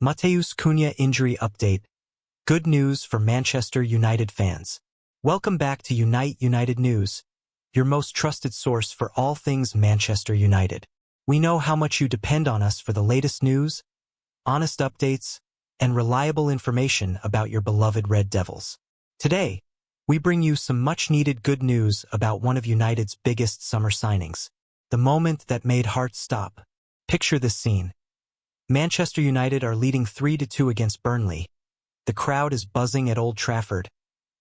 Matheus Cunha injury update. Good news for Manchester United fans. Welcome back to Unite United News, your most trusted source for all things Manchester United. We know how much you depend on us for the latest news, honest updates, and reliable information about your beloved Red Devils. Today, we bring you some much-needed good news about one of United's biggest summer signings. The moment that made hearts stop. Picture this scene. Manchester United are leading 3-2 against Burnley. The crowd is buzzing at Old Trafford,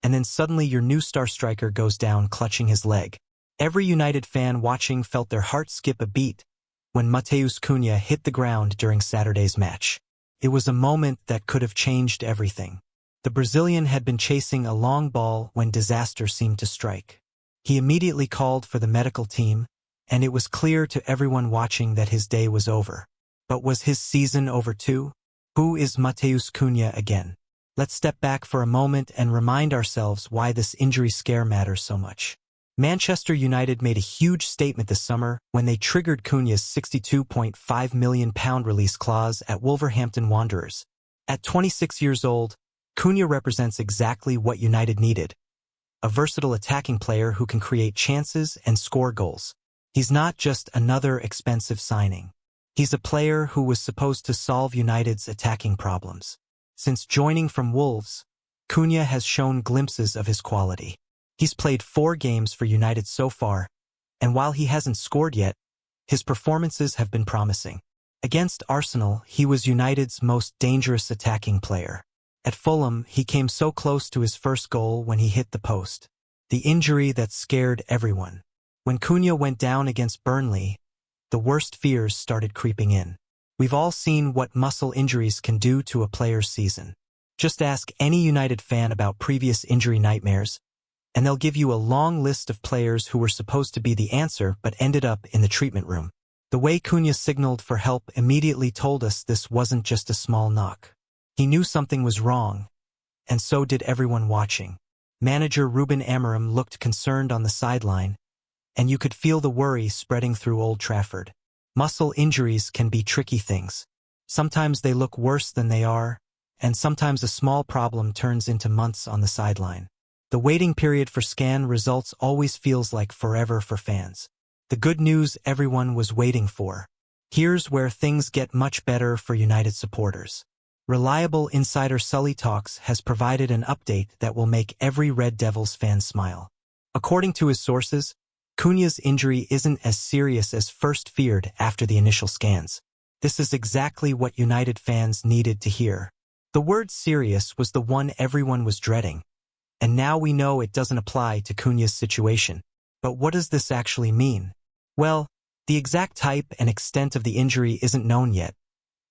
and then suddenly your new star striker goes down clutching his leg. Every United fan watching felt their heart skip a beat when Matheus Cunha hit the ground during Saturday's match. It was a moment that could have changed everything. The Brazilian had been chasing a long ball when disaster seemed to strike. He immediately called for the medical team, and it was clear to everyone watching that his day was over. But was his season over too? Who is Matheus Cunha again? Let's step back for a moment and remind ourselves why this injury scare matters so much. Manchester United made a huge statement this summer when they triggered Cunha's £62.5 million release clause at Wolverhampton Wanderers. At 26 years old, Cunha represents exactly what United needed. A versatile attacking player who can create chances and score goals. He's not just another expensive signing. He's a player who was supposed to solve United's attacking problems. Since joining from Wolves, Cunha has shown glimpses of his quality. He's played 4 games for United so far, and while he hasn't scored yet, his performances have been promising. Against Arsenal, he was United's most dangerous attacking player. At Fulham, he came so close to his first goal when he hit the post. The injury that scared everyone. When Cunha went down against Burnley, the worst fears started creeping in. We've all seen what muscle injuries can do to a player's season. Just ask any United fan about previous injury nightmares, and they'll give you a long list of players who were supposed to be the answer but ended up in the treatment room. The way Cunha signaled for help immediately told us this wasn't just a small knock. He knew something was wrong, and so did everyone watching. Manager Ruben Amorim looked concerned on the sideline, and you could feel the worry spreading through Old Trafford. Muscle injuries can be tricky things. Sometimes they look worse than they are, and sometimes a small problem turns into months on the sideline. The waiting period for scan results always feels like forever for fans. The good news everyone was waiting for. Here's where things get much better for United supporters. Reliable insider Sully Talks has provided an update that will make every Red Devils fan smile. According to his sources, Cunha's injury isn't as serious as first feared after the initial scans. This is exactly what United fans needed to hear. The word serious was the one everyone was dreading, and now we know it doesn't apply to Cunha's situation. But what does this actually mean? Well, the exact type and extent of the injury isn't known yet,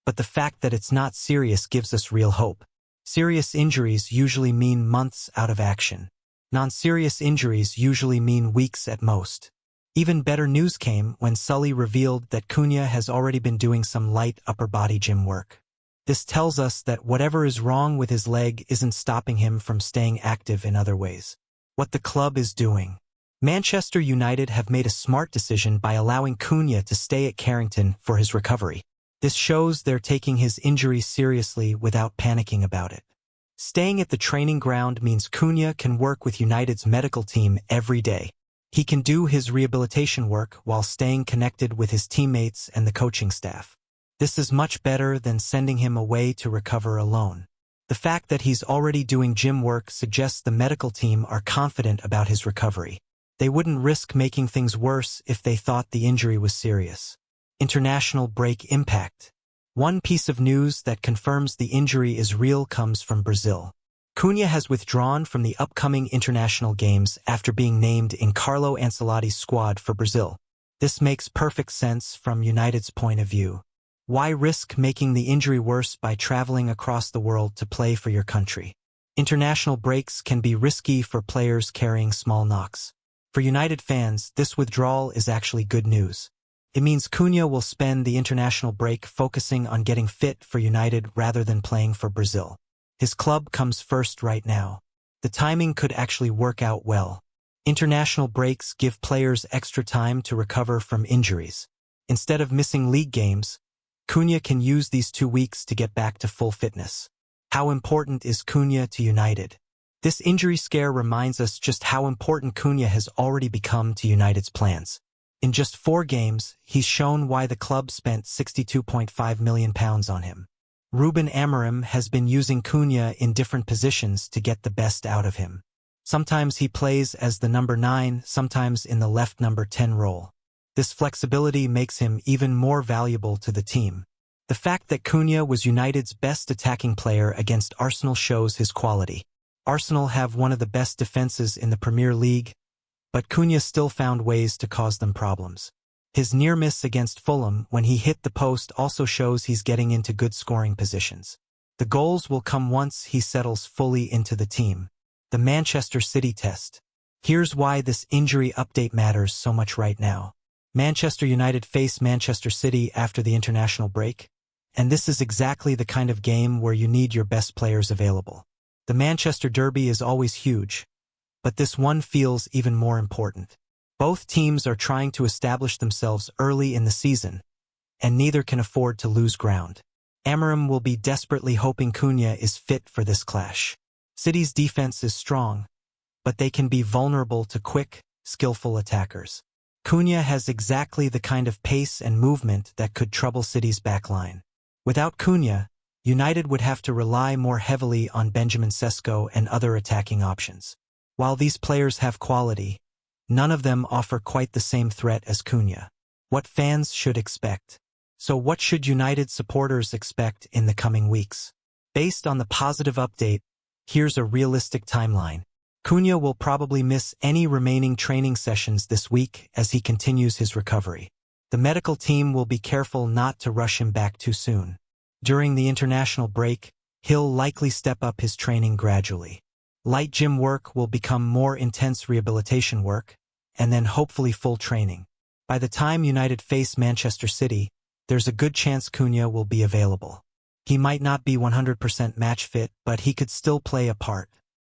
but the fact that it's not serious gives us real hope. Serious injuries usually mean months out of action. Non-serious injuries usually mean weeks at most. Even better news came when Sully revealed that Cunha has already been doing some light upper body gym work. This tells us that whatever is wrong with his leg isn't stopping him from staying active in other ways. What the club is doing. Manchester United have made a smart decision by allowing Cunha to stay at Carrington for his recovery. This shows they're taking his injury seriously without panicking about it. Staying at the training ground means Cunha can work with United's medical team every day. He can do his rehabilitation work while staying connected with his teammates and the coaching staff. This is much better than sending him away to recover alone. The fact that he's already doing gym work suggests the medical team are confident about his recovery. They wouldn't risk making things worse if they thought the injury was serious. International break impact. One piece of news that confirms the injury is real comes from Brazil. Cunha has withdrawn from the upcoming international games after being named in Carlo Ancelotti's squad for Brazil. This makes perfect sense from United's point of view. Why risk making the injury worse by traveling across the world to play for your country? International breaks can be risky for players carrying small knocks. For United fans, this withdrawal is actually good news. It means Cunha will spend the international break focusing on getting fit for United rather than playing for Brazil. His club comes first right now. The timing could actually work out well. International breaks give players extra time to recover from injuries. Instead of missing league games, Cunha can use these 2 weeks to get back to full fitness. How important is Cunha to United? This injury scare reminds us just how important Cunha has already become to United's plans. In just 4 games, he's shown why the club spent £62.5 million on him. Ruben Amorim has been using Cunha in different positions to get the best out of him. Sometimes he plays as the number 9, sometimes in the left number 10 role. This flexibility makes him even more valuable to the team. The fact that Cunha was United's best attacking player against Arsenal shows his quality. Arsenal have one of the best defenses in the Premier League, but Cunha still found ways to cause them problems. His near miss against Fulham when he hit the post also shows he's getting into good scoring positions. The goals will come once he settles fully into the team. The Manchester City test. Here's why this injury update matters so much right now. Manchester United face Manchester City after the international break, and this is exactly the kind of game where you need your best players available. The Manchester Derby is always huge, but this one feels even more important. Both teams are trying to establish themselves early in the season, and neither can afford to lose ground. Amorim will be desperately hoping Cunha is fit for this clash. City's defense is strong, but they can be vulnerable to quick, skillful attackers. Cunha has exactly the kind of pace and movement that could trouble City's backline. Without Cunha, United would have to rely more heavily on Benjamin Sesko and other attacking options. While these players have quality, none of them offer quite the same threat as Cunha. What fans should expect. So what should United supporters expect in the coming weeks? Based on the positive update, here's a realistic timeline. Cunha will probably miss any remaining training sessions this week as he continues his recovery. The medical team will be careful not to rush him back too soon. During the international break, he'll likely step up his training gradually. Light gym work will become more intense rehabilitation work, and then hopefully full training. By the time United face Manchester City, there's a good chance Cunha will be available. He might not be 100% match fit, but he could still play a part.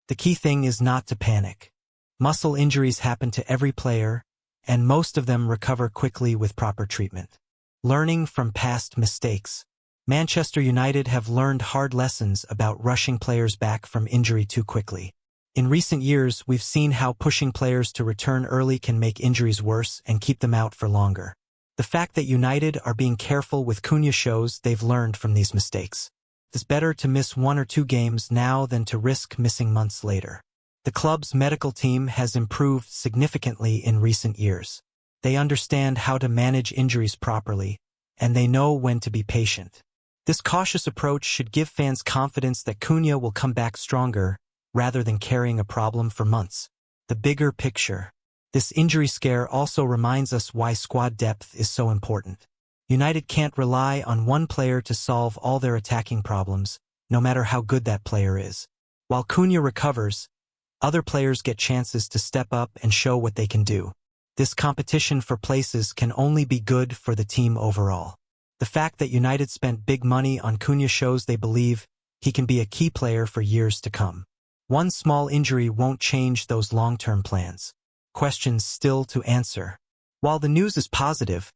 The key thing is not to panic. Muscle injuries happen to every player, and most of them recover quickly with proper treatment. Learning from past mistakes. Manchester United have learned hard lessons about rushing players back from injury too quickly. In recent years, we've seen how pushing players to return early can make injuries worse and keep them out for longer. The fact that United are being careful with Cunha shows they've learned from these mistakes. It's better to miss 1 or 2 games now than to risk missing months later. The club's medical team has improved significantly in recent years. They understand how to manage injuries properly, and they know when to be patient. This cautious approach should give fans confidence that Cunha will come back stronger, rather than carrying a problem for months. The bigger picture. This injury scare also reminds us why squad depth is so important. United can't rely on one player to solve all their attacking problems, no matter how good that player is. While Cunha recovers, other players get chances to step up and show what they can do. This competition for places can only be good for the team overall. The fact that United spent big money on Cunha shows they believe he can be a key player for years to come. One small injury won't change those long-term plans. Questions still to answer. While the news is positive,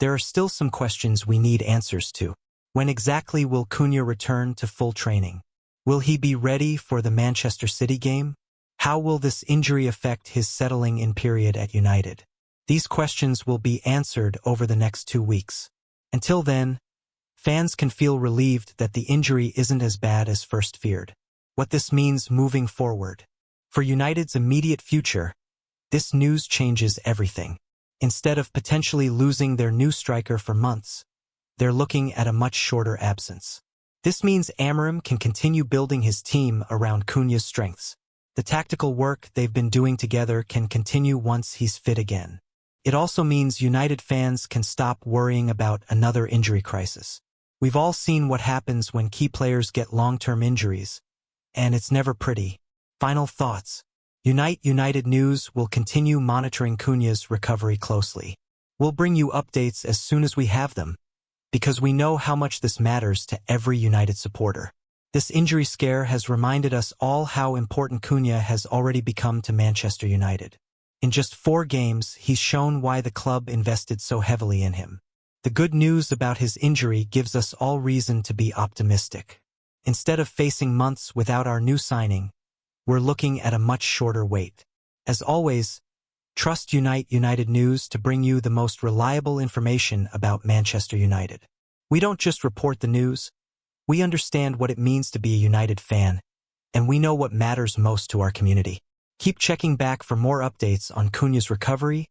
there are still some questions we need answers to. When exactly will Cunha return to full training? Will he be ready for the Manchester City game? How will this injury affect his settling in period at United? These questions will be answered over the next 2 weeks. Until then, fans can feel relieved that the injury isn't as bad as first feared. What this means moving forward. For United's immediate future, this news changes everything. Instead of potentially losing their new striker for months, they're looking at a much shorter absence. This means Amorim can continue building his team around Cunha's strengths. The tactical work they've been doing together can continue once he's fit again. It also means United fans can stop worrying about another injury crisis. We've all seen what happens when key players get long-term injuries, and it's never pretty. Final thoughts. United News will continue monitoring Cunha's recovery closely. We'll bring you updates as soon as we have them, because we know how much this matters to every United supporter. This injury scare has reminded us all how important Cunha has already become to Manchester United. In just 4 games, he's shown why the club invested so heavily in him. The good news about his injury gives us all reason to be optimistic. Instead of facing months without our new signing, we're looking at a much shorter wait. As always, trust United News to bring you the most reliable information about Manchester United. We don't just report the news, we understand what it means to be a United fan, and we know what matters most to our community. Keep checking back for more updates on Cunha's recovery,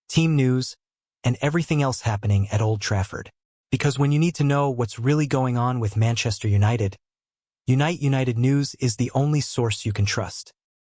team news, and everything else happening at Old Trafford. Because when you need to know what's really going on with Manchester United, United News is the only source you can trust.